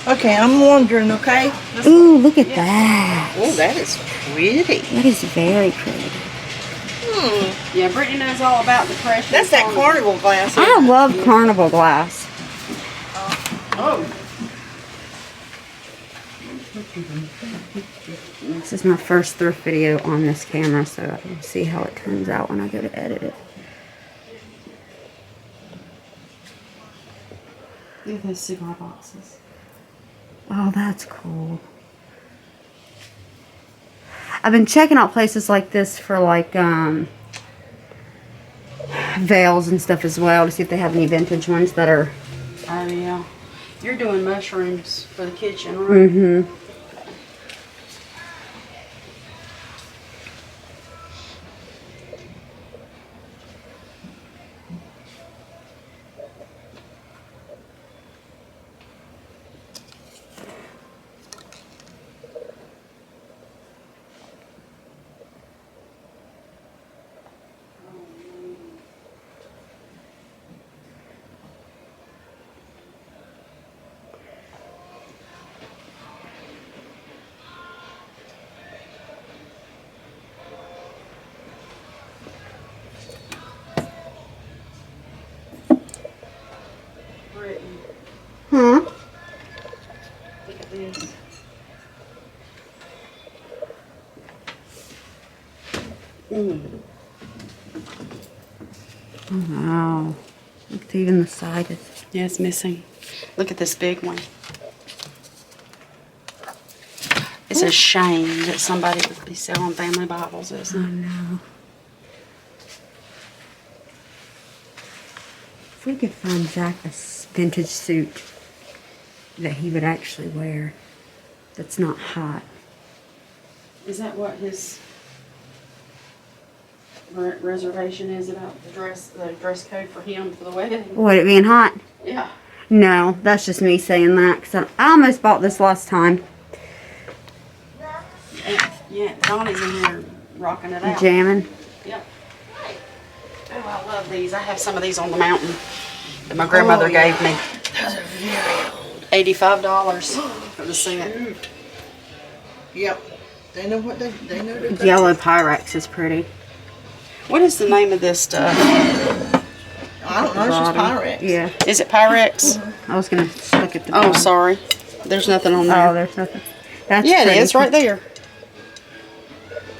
Okay, I'm wondering, okay? Ooh, look at that. Oh, that is pretty. That is very pretty. Yeah, Brittany knows all about the pressure. That's that carnival glass. I love carnival glass. Oh. This is my first thrift video on this camera, so I can see how it turns out when I go to edit it. Look at those cigar boxes. Oh, that's cool. I've been checking out places like this for like veils and stuff as well to see if they have any vintage ones that are. Oh yeah. You're doing mushrooms for the kitchen, right? Mm-hmm. Brittany, Huh? look at this. Oh, wow. It's even the side is. Yeah, it's missing. Look at this big one. It's a shame that somebody would be selling family Bibles, isn't it? No. If we could find Jack a vintage suit that he would actually wear that's not hot. Is that what his reservation is about the dress code for him for the wedding? What, it being hot? Yeah. No, that's just me saying that because I almost bought this last time. Yeah, Donnie's in here rocking it out. Jamming. Yep. Oh, I love these. I have some of these on the mountain that my grandmother gave me. Those are very old. $85 for the set. Yep. They know what they know. Their Yellow Pyrex is pretty. What is the name of this stuff? I don't know. It's just Pyrex. Yeah. Is it Pyrex? I was going to look at the Oh, bottom. sorry. There's nothing on there. Oh, there's nothing. That's Yeah, it pretty. is right there.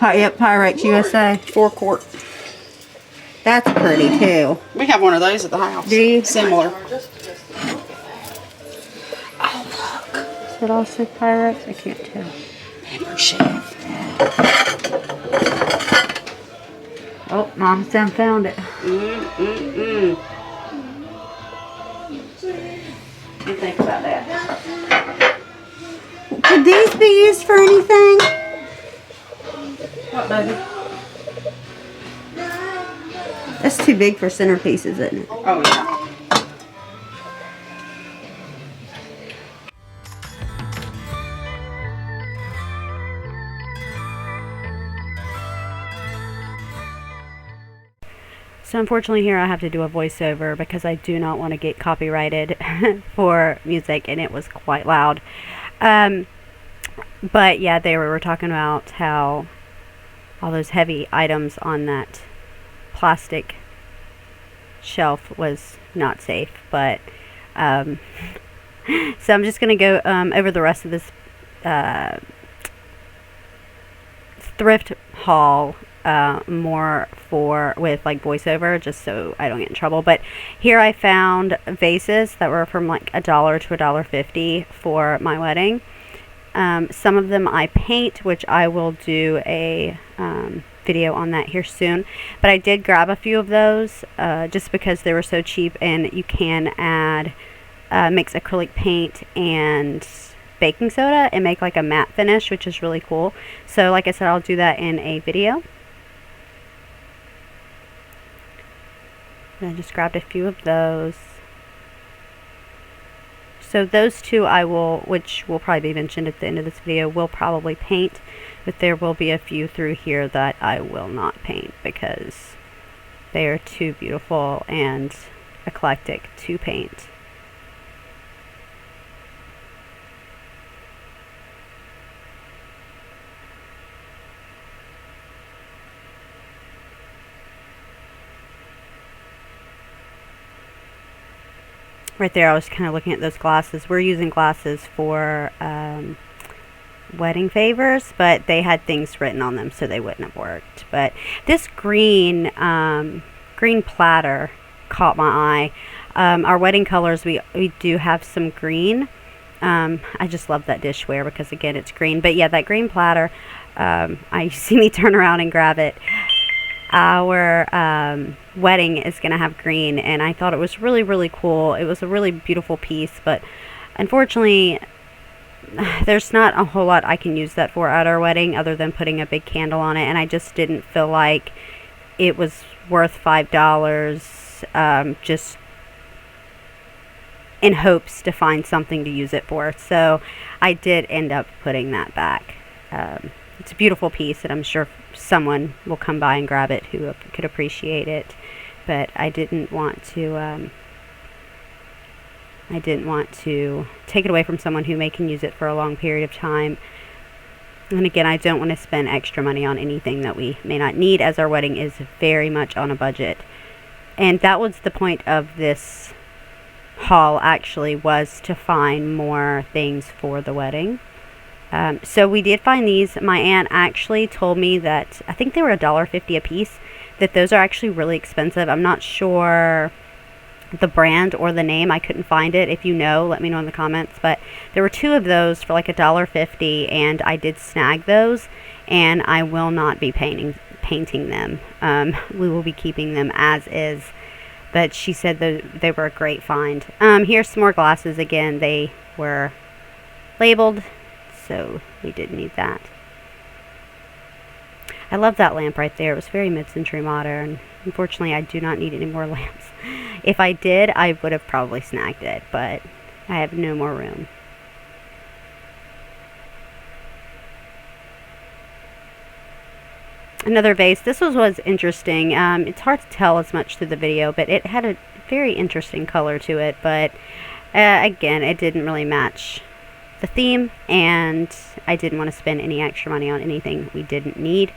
Yep, Pyrex USA. 4 quart. That's pretty too. We have one of those at the house. Do you? Similar. Is it also Pyrex? I can't tell. Hammer shelf. Oh, Mom's done found it. What do you think about that? Could these be used for anything? What, baby? That's too big for centerpieces, isn't it? Oh, yeah. So unfortunately here I have to do a voiceover because I do not want to get copyrighted for music, and it was quite loud. But yeah, they were talking about how all those heavy items on that plastic shelf was not safe. But so I'm just going to go over the rest of this thrift haul more with like voiceover, just so I don't get in trouble. But here I found vases that were from like $1 to $1.50 for my wedding. Some of them I paint, which I will do a video on that here soon. But I did grab a few of those just because they were so cheap, and you can add mix acrylic paint and baking soda and make like a matte finish, which is really cool. So like I said, I'll do that in a video. And I just grabbed a few of those. So those two I will, which will probably be mentioned at the end of this video, will probably paint. But there will be a few through here that I will not paint because they are too beautiful and eclectic to paint. right there, I was kind of looking at those glasses. We're using glasses for wedding favors, but they had things written on them, so they wouldn't have worked. But this green platter caught my eye. Our wedding colors, we do have some green. I just love that dishware because, again, it's green. But yeah, that green platter, you see me turn around and grab it. Our wedding is going to have green, and I thought it was really, really cool. It was a really beautiful piece, but unfortunately, there's not a whole lot I can use that for at our wedding other than putting a big candle on it, and I just didn't feel like it was worth $5 just in hopes to find something to use it for. So I did end up putting that back. It's a beautiful piece, and I'm sure someone will come by and grab it who could appreciate it, but I didn't want to take it away from someone who can use it for a long period of time. And again, I don't want to spend extra money on anything that we may not need, as our wedding is very much on a budget. And that was the point of this haul, actually, was to find more things for the wedding. So we did find these. My aunt actually told me that I think they were $1.50 a piece, that those are actually really expensive. I'm not sure the brand or the name. I couldn't find it. If you know, let me know in the comments. But there were 2 of those for like $1.50, and I did snag those, and I will not be painting them. We will be keeping them as is. But she said that they were a great find. Here's some more glasses. Again, they were labeled, so we didn't need that. I love that lamp right there. It was very mid-century modern. Unfortunately, I do not need any more lamps. If I did, I would have probably snagged it, but I have no more room. Another vase. This was interesting. It's hard to tell as much through the video, but it had a very interesting color to it. But again, it didn't really match the theme, and I didn't want to spend any extra money on anything we didn't need.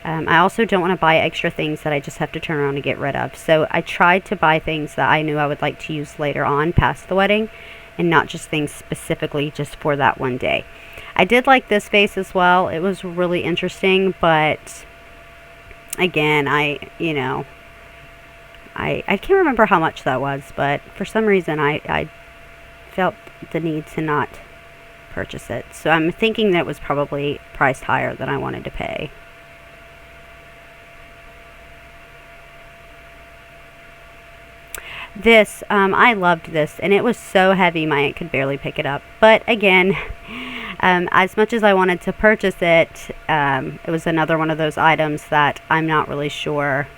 I also don't want to buy extra things that I just have to turn around and get rid of. So I tried to buy things that I knew I would like to use later on past the wedding, and not just things specifically just for that one day. I did like this vase as well. It was really interesting, but again, I can't remember how much that was, but for some reason I felt the need to not purchase it. So I'm thinking that it was probably priced higher than I wanted to pay. This, I loved this, and it was so heavy my aunt could barely pick it up. But again, as much as I wanted to purchase it, it was another one of those items that I'm not really sure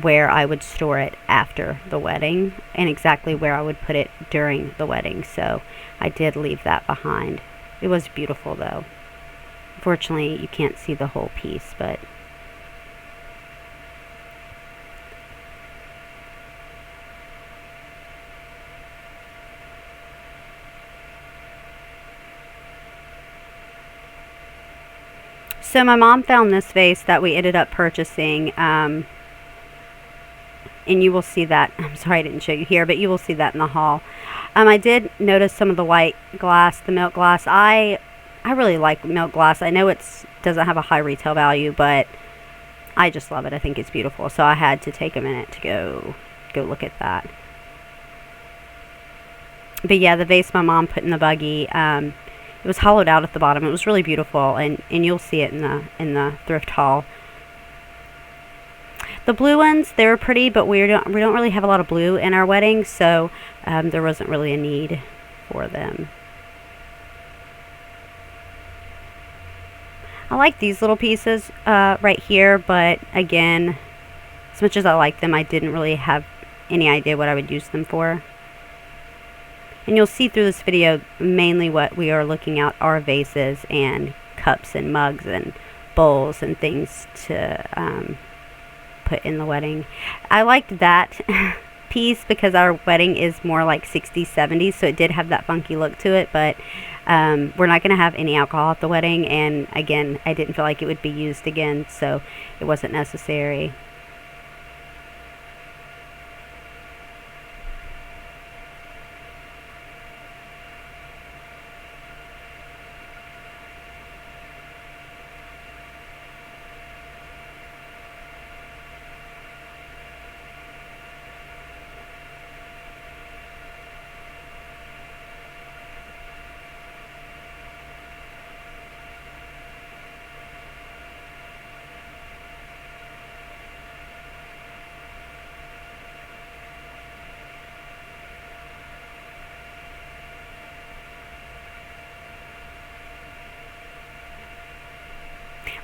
where I would store it after the wedding, and exactly where I would put it during the wedding. So I did leave that behind. It was beautiful, though. Unfortunately, you can't see the whole piece, but so my mom found this vase that we ended up purchasing, and you will see that. I'm sorry I didn't show you here, but you will see that in the haul. I did notice some of the white glass, the milk glass. I really like milk glass. I know it doesn't have a high retail value, but I just love it. I think it's beautiful. So I had to take a minute to go look at that. But yeah, the vase my mom put in the buggy, it was hollowed out at the bottom. It was really beautiful, and you'll see it in the thrift haul. The blue ones, they were pretty, but we don't really have a lot of blue in our wedding, so there wasn't really a need for them. I like these little pieces right here, but again, as much as I like them, I didn't really have any idea what I would use them for. And you'll see through this video, mainly what we are looking at are vases and cups and mugs and bowls and things to put in the wedding. I liked that piece because our wedding is more like 60s, 70s, so it did have that funky look to it, but we're not going to have any alcohol at the wedding, and again, I didn't feel like it would be used again, so it wasn't necessary.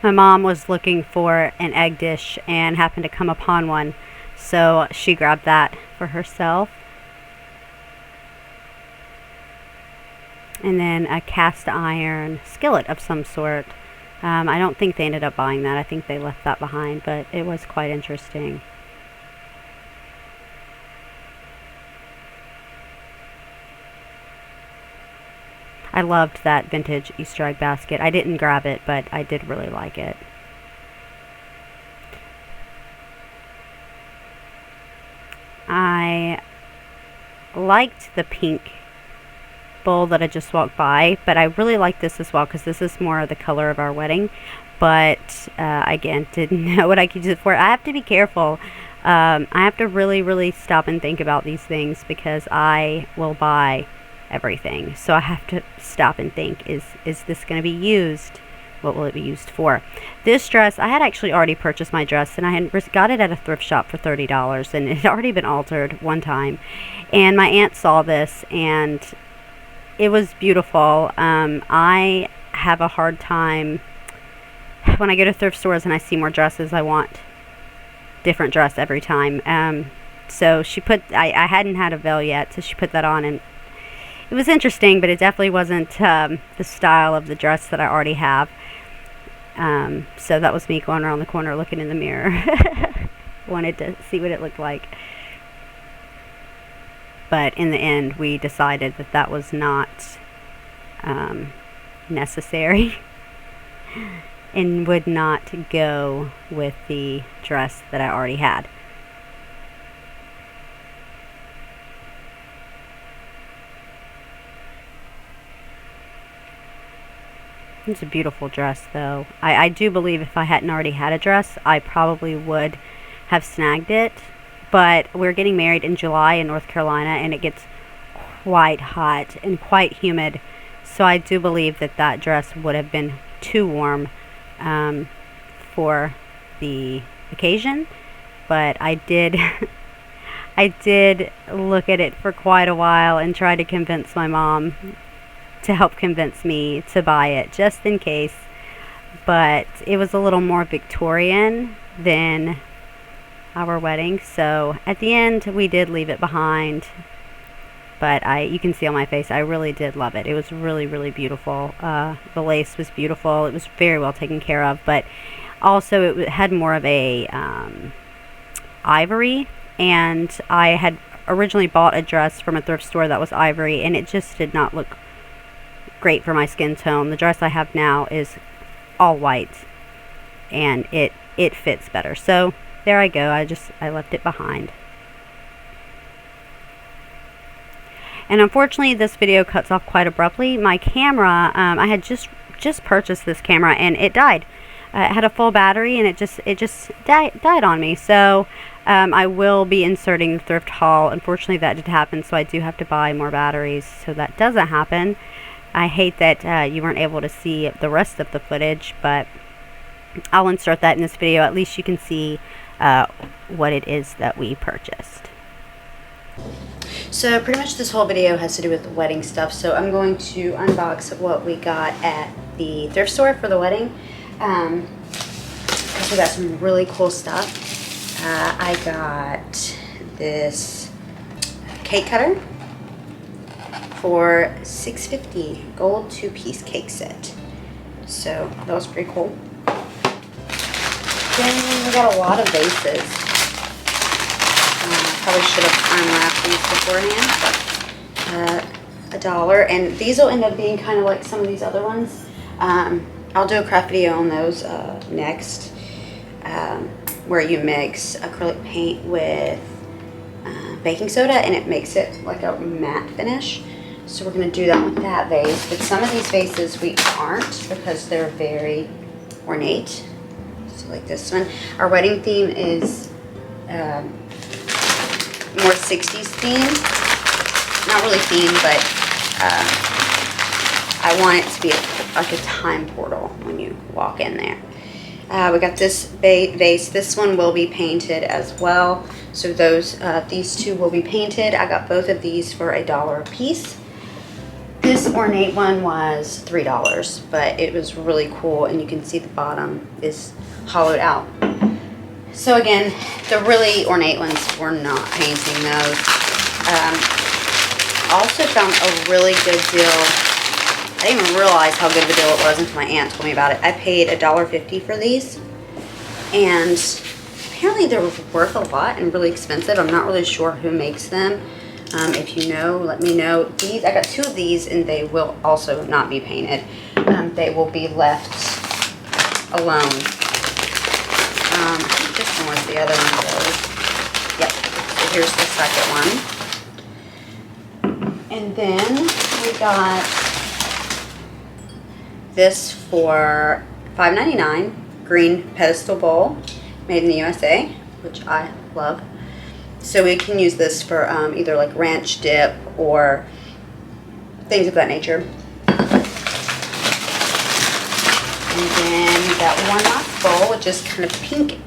My mom was looking for an egg dish and happened to come upon one, so she grabbed that for herself. And then a cast iron skillet of some sort. I don't think they ended up buying that. I think they left that behind, but it was quite interesting. I loved that vintage Easter egg basket. I didn't grab it, but I did really like it. I liked the pink bowl that I just walked by, but I really like this as well because this is more of the color of our wedding. But again, didn't know what I could use it for. I have to be careful. I have to really stop and think about these things because I will buy everything. So I have to stop and think, is this going to be used? What will it be used for? This dress, I had actually already purchased my dress, and I had got it at a thrift shop for $30, and it had already been altered one time. And my aunt saw this, and it was beautiful. I have a hard time when I go to thrift stores and I see more dresses. I want different dress every time. So she put, I hadn't had a veil yet, so she put that on, and it was interesting, but it definitely wasn't the style of the dress that I already have. So that was me going around the corner looking in the mirror. Wanted to see what it looked like. But in the end, we decided that that was not necessary and would not go with the dress that I already had. It's a beautiful dress, though. I do believe if I hadn't already had a dress, I probably would have snagged it. But we're getting married in July in North Carolina, and it gets quite hot and quite humid. So I do believe that that dress would have been too warm for the occasion. But I did, I did look at it for quite a while and try to convince my mom to help convince me to buy it just in case. But it was a little more Victorian than our wedding, so at the end we did leave it behind. But you can see on my face, I really did love it. It was really beautiful. The lace was beautiful. It was very well taken care of, but also it had more of a ivory, and I had originally bought a dress from a thrift store that was ivory, and it just did not look great for my skin tone. The dress I have now is all white, and it fits better. So there I go. I left it behind. And unfortunately, this video cuts off quite abruptly. My camera, I had just purchased this camera, and it died. It had a full battery, and it just died on me. So I will be inserting the thrift haul. Unfortunately, that did happen, so I do have to buy more batteries so that doesn't happen. I hate that you weren't able to see the rest of the footage, but I'll insert that in this video. At least you can see what it is that we purchased. So pretty much this whole video has to do with the wedding stuff. So I'm going to unbox what we got at the thrift store for the wedding. We got some really cool stuff. I got this cake cutter for $6.50, gold 2-piece cake set. So that was pretty cool. Then we got a lot of vases. Probably should have unwrapped these beforehand, but $1. And these will end up being kind of like some of these other ones. I'll do a craft video on those next, where you mix acrylic paint with baking soda, and it makes it like a matte finish. So we're going to do that with that vase. But some of these vases we aren't, because they're very ornate. So like this one. Our wedding theme is more 60s theme. Not really theme, but I want it to be like a time portal when you walk in there. We got this vase. This one will be painted as well. So these two will be painted. I got both of these for $1 a piece. This ornate one was $3, but it was really cool, and you can see the bottom is hollowed out. So again, the really ornate ones, we're not painting those. Also found a really good deal. I didn't even realize how good of a deal it was until my aunt told me about it. I paid $1.50 for these, and apparently they're worth a lot and really expensive. I'm not really sure who makes them. If you know, let me know. These, I got 2 of these, and they will also not be painted. They will be left alone. I think this one was the other one of those. Yep. So here's the second one. And then we got this for $5.99, green pedestal bowl, made in the USA, which I love. So we can use this for either like ranch dip or things of that nature. And then that one last bowl, which is kind of pink.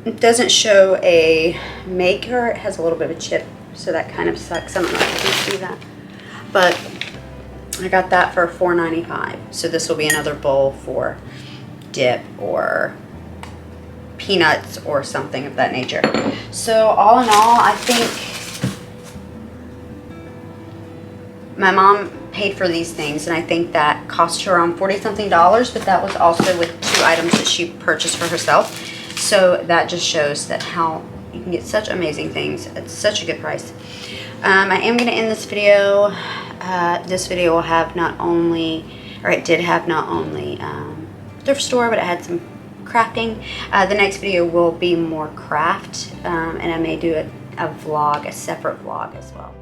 It doesn't show a maker. It has a little bit of a chip, so that kind of sucks. I don't know if you can see that. But I got that for $4.95. So this will be another bowl for dip or peanuts or something of that nature. So all in all, I think my mom paid for these things, and I think that cost her around $40-something, but that was also with 2 items that she purchased for herself. So that just shows that how you can get such amazing things at such a good price. I am going to end this video. This video will have not only, or it did have not only thrift store, but it had some crafting. The next video will be more craft, and I may do a vlog, a separate vlog as well.